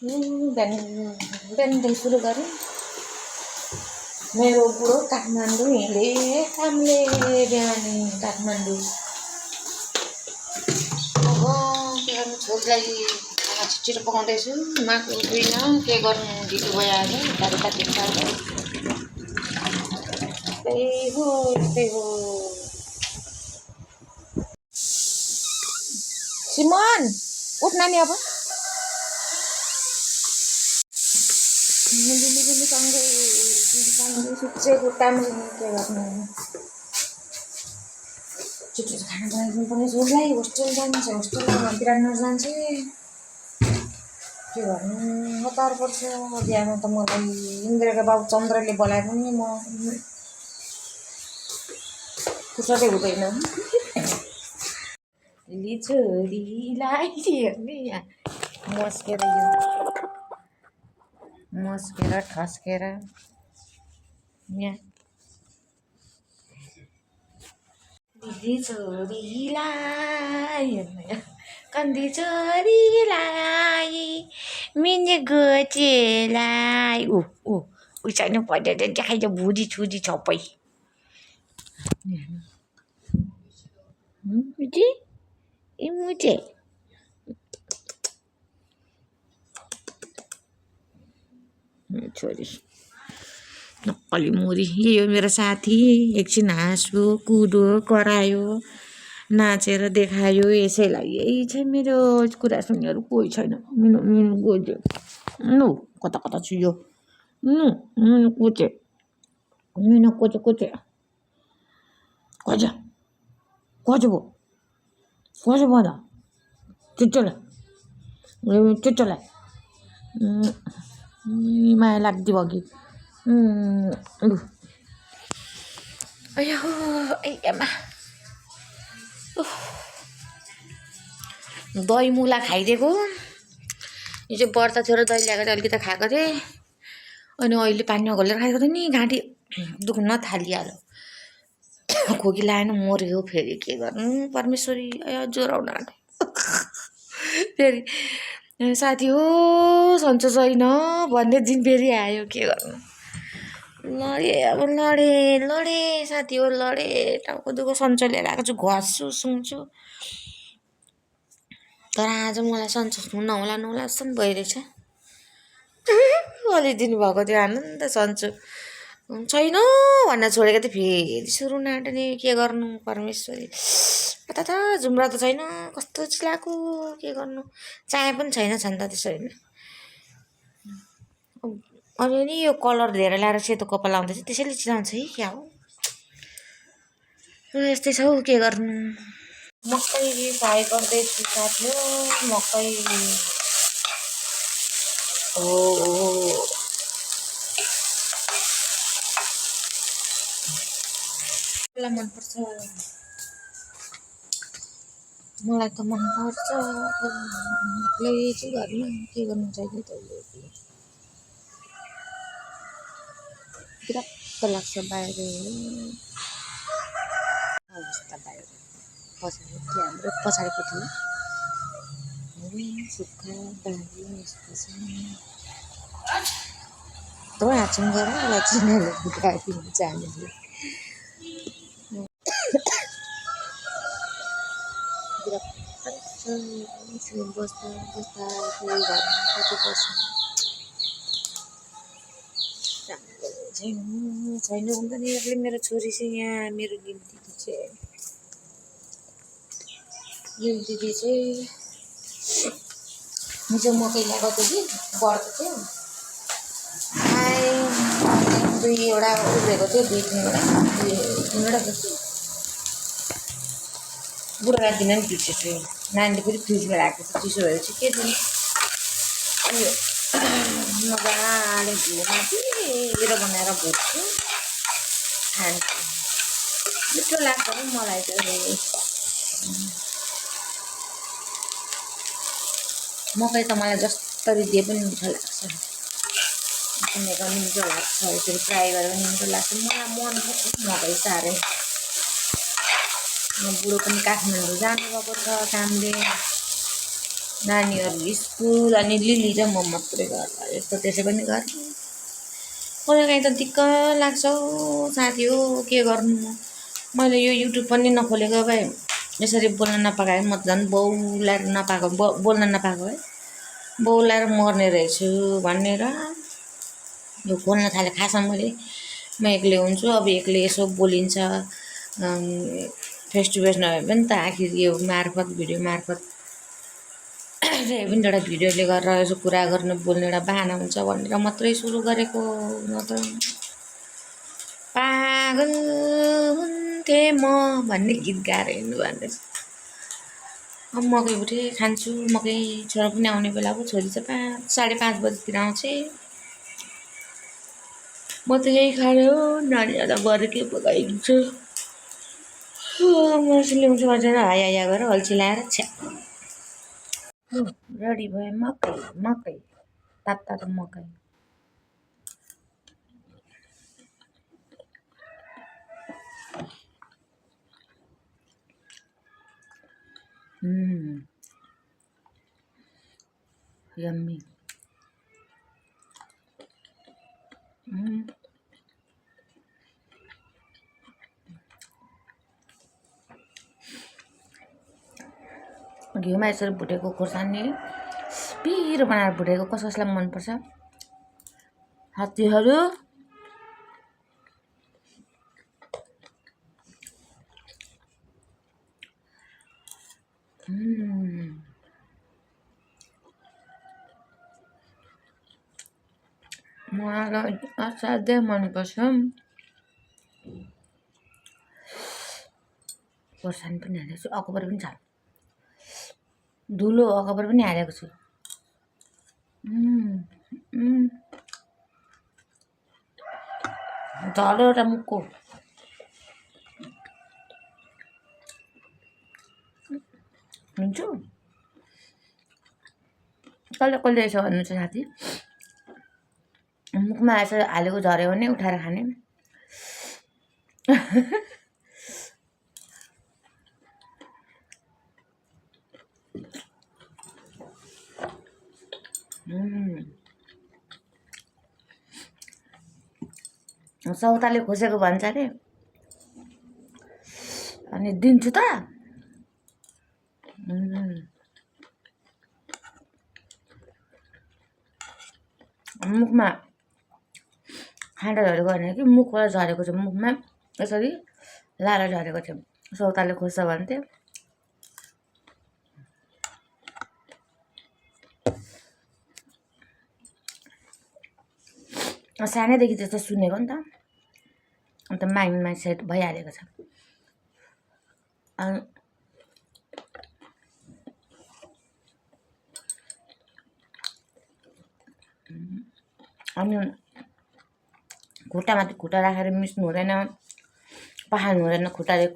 बिहानदेखि सुरु गरेँ मेरो बुढो काठमाडौँ हिँडे कामले बिहान काठमाडौँ अब के गर्नु छोरीलाई खाना छिटो पकाउँदैछु माको उठ्दैन के गर्नु ढिलो भइहाल्यो घरपाती खाएर त्यही हो सिमन उठ नानी अब दिदी सँगै सुत्सेको काम के गर्नु छिटो खाना बनाइदिनु पर्ने छोरीलाई होस्टेल जान्छ होस्टेलमा बिरानो जान्छ के गर्नु हतार पर्छ बिहान त मलाई इन्द्रका बाबु चन्द्रले बोलाए पनि म फुर्सदै हुँदैन छोरीलाई हेर्ने मस्केर ठस्केर यहाँ दिदी छोरीलाई कन्दी छोरीलाई मिने गोचेलाई ऊ छैन पहिला देखाइज भुजी छुजी सबै मुझे छोरी नक्कली मुरी यही हो मेरो साथी एकछिन हाँस्यो कुद्यो करायो नाचेर देखायो यसैलाई यही छ मेरो कुरा सुन्नेहरू कोही छैन मिनु गोज्यो नु कता कता छु यो मिनु कोचे खोज भन चुच्चोलाई माया लाग्दियो अघि अयो आमा दही मुला खाइदिएको यो चाहिँ व्रत थियो र दही ल्याएको चाहिँ अलिकति खाएको थिएँ अनि अहिले पानी नघोलेर खाएको थिएँ नि घाँटी दुख्न थालिहाल्यो खोकी लाएन मर्यो फेरि के गर्नु परमेश्वरी ज्वराउन आँट्यो फेरि साथी हो सन्चो छैन भन्ने दिन फेरि आयो के गर्नु लडे साथी हो लडे टाउको दुःख सन्चो लिएर आएको छु घस्छु सुन्छु तर आज मलाई सन्चो नहोला जस्तो पनि भइरहेछ अलि दिनुभएको थियो आनन्द सन्चो छैन भन्न छोडेको थिएँ फेरि सुरु नाट्ने के गर्नु परमेश्वरी पता त जुम्रा त छैन कस्तो चिलाएको के गर्नु चाया पनि छैन छन् त त्यसरी अनि नि यो कलर धेरै लाएर सेतो कपाल लाउँदैछ त्यसैले चिलाउँछ है क्या हो यस्तै छ हौ के गर्नु मकै फ्राई गर्दैछु साथी हो मकै हो मनपर्छ मलाई त मनपर्छ एक्लै चाहिँ घरमा के गर्नु चाहियो त बिरक्क लाग्छ बाहिर अवस्था बाहिर पछाडि हाम्रो पछाडिपट्टि सुक्खा बारी यस्तो छ त हाँचुङ गरेर चिनाले बुझाइदिनु जानेले बस्दा कोही घरमा कति बस्नु छैन उनीहरूले मेरो छोरी चाहिँ यहाँ मेरो निम्ति चाहिँ दिदी चाहिँ हिजो मकै ल्याएको थियो कि बढ्को थियो दुईवटा उब्रेको थियो दुई तिनवटा जस्तो बुढो राखिदिन नि बिर्सेछु नानीले फेरि फ्रिजमा राखेको छ चिसो भएपछि के दिनु अनि मजाले घिउमाथि बनाएर भुट्छु खान्छु मिठो लाग्छ नि मलाई चाहिँ मकै त मलाई जसरी दिए पनि मिठो लाग्छ किनेको मिठो लाग्छ यसरी फ्राई गरेर पनि मिठो लाग्छ मलाई मन मकै साह्रै बुढो पनि काठमाडौँ जानुभएको छ कामले नानीहरू स्कुल अनि लिली र म मात्रै घर यस्तो त्यसै पनि घर कहिले काहीँ त दिक्क लाग्छ हौ साथी हो के गर्नु मैले यो युट्युब पनि नखोलेको भए यसरी बोल्न नपाएको म झन् बौलाएर नपाएको बोल्न नपाएको है बौलाएर मर्ने रहेछु भनेर यो बोल्न थालेँ खासमा म एक्लै हुन्छु अब एक्लै यसो बोलिन्छ फेस टु फेस नभए पनि त आखिर यो मार्फत भिडियो मार्फत एउटा भिडियोले गरेर यसो कुरा गर्नु बोल्ने एउटा बाहना हुन्छ भनेर मात्रै सुरु गरेको नत्र पागल हुन्थे म भन्ने गीत गाएर हिँड्नु भन्दैछ अब मकै उठे खान्छु मकै छोरा पनि आउने बेला पो छोरी चाहिँ 5:30 बजीतिर आउँछ म त यही खाएर हो नानीहरूलाई भएर के पकाइदिन्छु मासु ल्याउँछु भनेर हाया गरेर अल्छी लाएर छ्या रेडी भयो मकै तातो मकै यम्मी घिउमा यसरी भुटेको खोर्सानी पिरो बनाएर भुटेको कसलाई मनपर्छ साथीहरू मलाई असाध्यै मनपर्छ खोर्सानी पनि हालेको छु अकबर पनि छ धुलो अकबर पनि हालेको छु झलो एउटा मुखको हुन्छु कसले यसो भन्नुहुन्छ साथी मुखमा यसो हालेको झऱ्यो भने उठाएर खाने सौताले खोसेको भन्छ अरे अनि दिन्छु त मुखमा खाँडा झरेको भने कि मुखबाट झरेको छ मुखमा यसरी लाएर झरेको थियो सौताले खोज्छ भन्थ्यो सानैदेखि त्यस्तो सुनेको नि त अन्त माइन्डमा सेट भइहालेको छ अनि खुट्टामाथि खुट्टा राखेर मिच्नु हुँदैन पखाल्नु हुँदैन खुट्टाले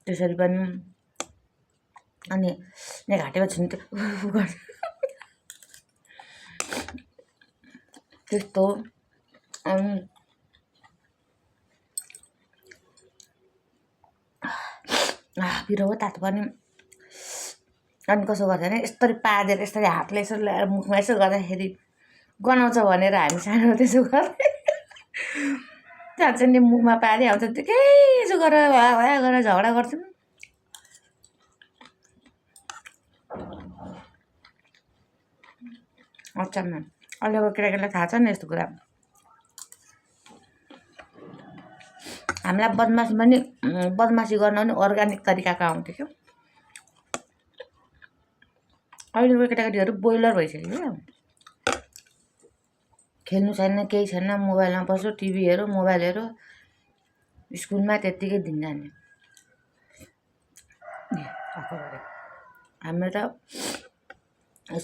त्यसरी पनि अनि यहाँ घाँटीमा छुन्थ्यो त्यस्तो पिरो हो तातो पनि अनि कसो गर्छ भने यस्तरी पादेर यसरी हातले यसो ल्याएर मुखमा यसो गर्दाखेरि गनाउँछ भनेर हामी सानो त्यसो गर्थ्यौँ त्यहाँ चाहिँ नि मुखमा पादे आउँछ त्यही यसो गरेर भया गरेर झगडा गर्थ्यौँ अचम्म अहिलेको केटाकेटीलाई थाहा छ नि यस्तो कुरा हामीलाई बदमासी गर्न पनि अर्ग्यानिक तरिकाको आउँथ्यो क्या अहिलेको केटाकेटीहरू बोइलर भइसक्यो क्या खेल्नु छैन केही छैन मोबाइलमा बस्यो टिभी हेऱ्यो मोबाइल हेऱ्यो स्कुलमा त्यत्तिकै दिन जाने हाम्रो त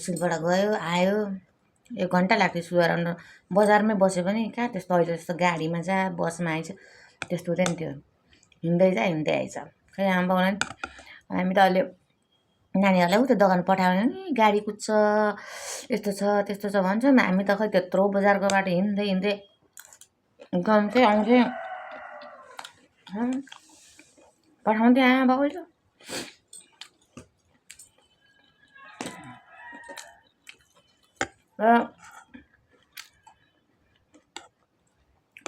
स्कुलबाट गयो आयो 1 घन्टा लाग्थ्यो सुएर बजारमै बस्यो भने कहाँ त्यस्तो अहिले जस्तो गाडीमा जा बसमा आइज त्यस्तो हुँदैन थियो हिँड्दै जा हिँड्दै आइज खै आमा बाउलाई हामी त अहिले नानीहरूलाई उता दोकान पठायो भने गाडी कुद्छ यस्तो छ त्यस्तो छ भन्छ हामी त खै त्यत्रो बजारको बाटो हिँड्दै गन्थ्यो आउँथ्यो पठाउँथ्यो आमा बाउले र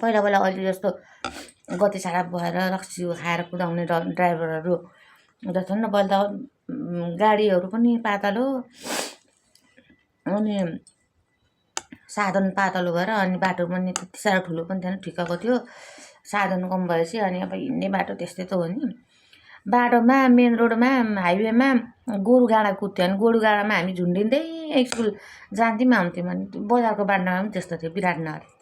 पहिला पहिला अहिले जस्तो गति सारा भएर रक्सी खाएर कुदाउने ड्राइभरहरू जस्तो नि पहिला त गाडीहरू पनि पातलो अनि साधन पातलो भएर अनि बाटो पनि त्यति साह्रो ठुलो पनि थिएन ठिक्कको थियो साधन कम भएपछि अनि अब हिँड्ने बाटो त्यस्तै त हो नि बाटोमा मेन रोडमा हाइवेमा गोरु गाडा कुद्थ्यो अनि गोरु गाडामा हामी झुन्डिँदै स्कुल जान्थ्यौँ आउँथ्यौँ अनि बजारको बाटोमा पनि त्यस्तो थियो विराटनगर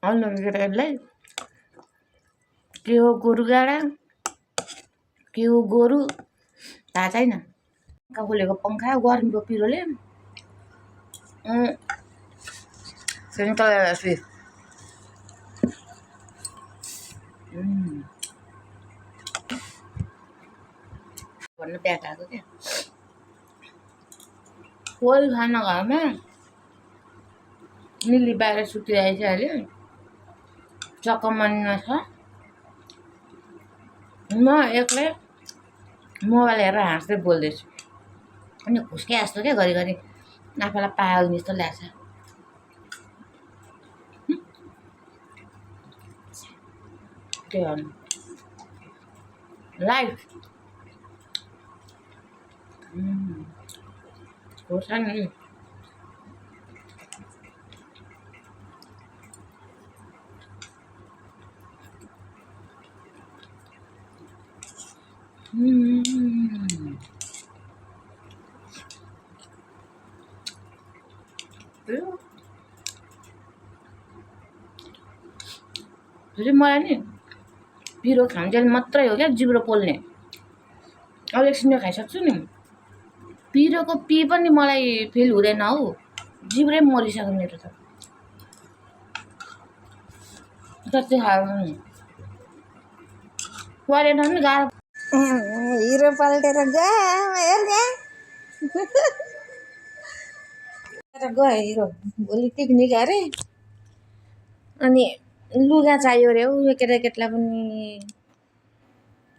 अन्य केटाकेटीलाई के हो गोरु गाडा के हो गोरु थाहा छैन पङ्खा खोलेको पङ्खा गर्मीको पिरोले फेरि तल भन्नु ब्याग आएको क्या कोही खाना घरमा मिली बाहिर सुतिरहेछ अहिले चक्कमनमा छ म एक्लै मोबाइल हेरेर हाँस्दै बोल्दैछु अनि खुस्के जस्तो क्या घरिघरि आफूलाई पागल जस्तो लाग्छ के गर्नु लाइफ खोर्सानी फेरि मलाई नि पिरो खान्जेल मात्रै हो क्या जिब्रो पोल्ने अब एकछिनमा खाइसक्छु नि पिरोको पी पनि मलाई फिल हुँदैन हौ जिब्रै मरिसक्यो मेरो त जति खायो परेन नि गाह्रो हिरो पल्टेर गयो हिरो भोलि पिकनिक अरे अनि लुगा चाहियो अरे हौ यो केटाकेटीलाई पनि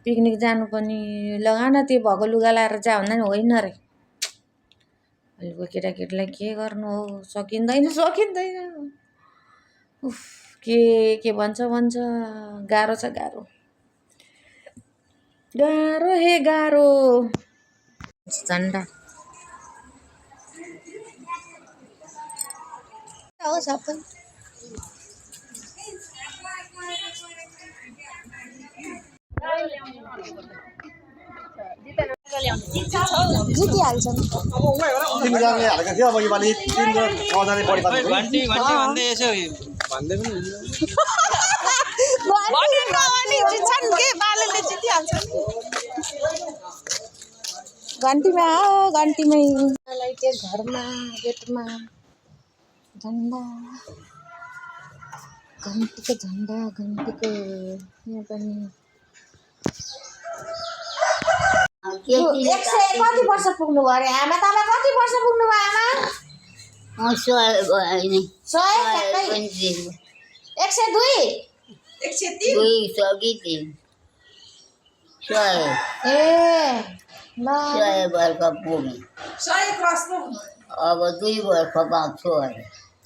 पिकनिक जानु पनि लगान त्यो भएको लुगा लाएर जा भन्दा नि होइन रे अहिलेको केटाकेटीलाई के गर्नु हो सकिँदैन उफ के भन्छ गाह्रो छ गाह्रो हे गाह्रो झन्डा हो सबै जितिहाल्छन् तिनजनाले हालेको थियो अब योपालि 3 र 6 जनाले बढी पार्छ घन्टी भन्दै यसो भन्दै पनि घन्टीमा हो घन्टीमै त्यो घरमा गेटमा झन्डा घन्टीको झन्डा घन्टीको यहाँ पनि 100 कति वर्ष पुग्नु भयो अरे आमा तपाईँ कति वर्ष पुग्नु भयो आमा 100 भयो नि 100 102 103 सकिति 100 ए ल 100 वर्ष पुगे 100 क्रस अब 2 वर्ष बाँच्छु अरे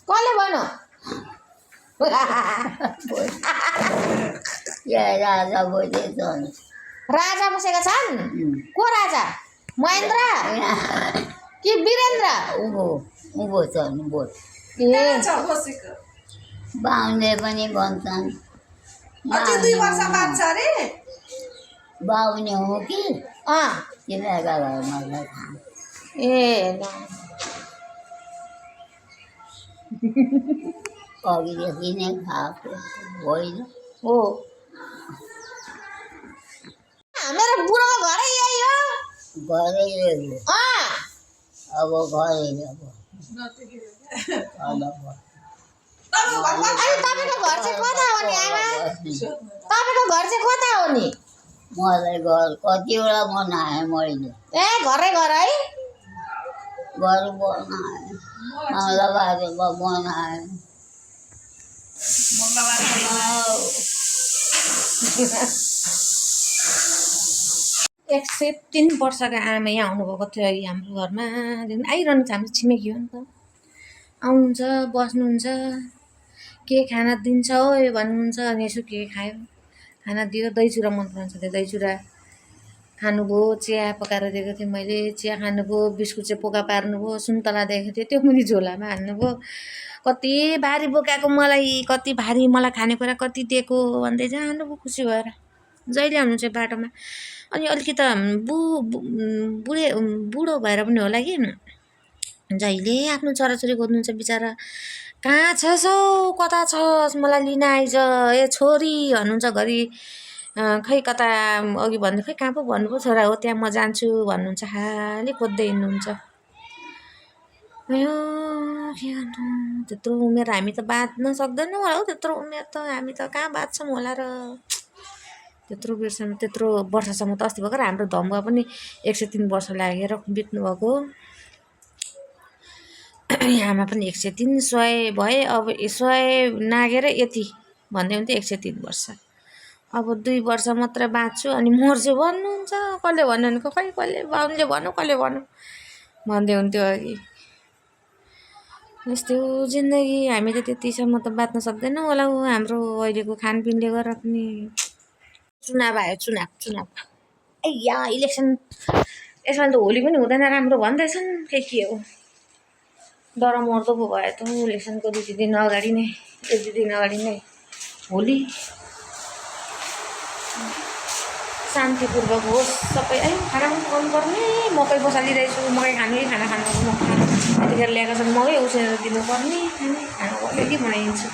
कसले भन्यो राजा बसेछन् राजा बसेका छन् को राजा महेन्द्र कि वीरेन्द्र उँभो छन् बोट बाहुनले पनि भन्छन् बाहुने हो कि तिनीहरूका घरमा ए अघिदेखि नै खाएको होइन हो मेरो बुढोको घरै यही हो घरै यही हो अब घरै अब तपाईँको घर चाहिँ कता हो नि आमा तपाईँको घर चाहिँ कता हो नि मलाई घर कतिवटा बनाएँ मैले ए घरै घर है घर बनाएँ मङ्गलबारेमा बनाएँ 103 वर्षका आमा यहाँ आउनुभएको थियो अघि हाम्रो घरमा आइरहनु छ हाम्रो छिमेकी हो नि त आउनुहुन्छ बस्नुहुन्छ के खाना दिन्छ हो भन्नुहुन्छ अनि यसो के खायो खाना दियो दही चुरा मन पराउँछ त्यो दही चुरा खानुभयो चिया पकाएर दिएको थिएँ मैले चिया खानुभयो बिस्कुट चाहिँ पोका पार्नुभयो सुन्तला दिएको थिएँ त्यो पनि झोलामा हाल्नुभयो कति भारी बोकाएको मलाई कति भारी मलाई खानेकुरा कति दिएको भन्दै जानुभयो खुसी भएर जहिले आउनुहुन्छ बाटोमा अनि अलिकति बुढो भएर पनि होला कि जहिले आफ्नो छोराछोरी खोज्नुहुन्छ बिचरा कहाँ छस् हौ कता छस् मलाई लिन आइज ए छोरी भन्नुहुन्छ घरि खै कता अघि भन्नु खै कहाँ पो भन्नुभयो छोरा हो त्यहाँ म जान्छु भन्नुहुन्छ खालि खोज्दै हिँड्नुहुन्छ अयो के गर्नु त्यत्रो उमेर हामी त बाँच्न सक्दैनौँ होला हौ त्यत्रो उमेर त हामी त कहाँ बाँच्छौँ होला र त्यत्रो बेरसम्म त्यत्रो वर्षसम्म त अस्ति भर्खर हाम्रो धम्बुवा पनि 103 वर्ष लागेर बित्नुभएको आमा पनि 103 100 भए अब 100 नागेर यति भन्दै हुन्थ्यो 103 वर्ष अब 2 वर्ष मात्र बाँच्छु अनि मर्छु भन्नुहुन्छ कसले भन्नु भनेको खै कसले बाउले भन्नु कसले भन्नु भन्दै हुन्थ्यो अघि यस्तो जिन्दगी हामी त त्यतिसम्म त बाँच्न सक्दैनौँ होला हाम्रो अहिलेको खानपिनले गर्दा पनि चुनाव आयो चुनाव ए या इलेक्सन यसमा त होली पनि हुँदैन राम्रो भन्दैछन् के हो डरमर्दो पो भयो त इलेक्सनको 2 दिन अगाडि नै 1-2 दिन अगाडि नै होली शान्तिपूर्वक होस् सबै खाना पनि पकाउनु पर्ने मकै बसालिरहेछु मकै खानु खाना खानु यतिखेर ल्याएको छ मकै उसिनेर दिनुपर्ने खाना अलिअलि बनाइदिन्छु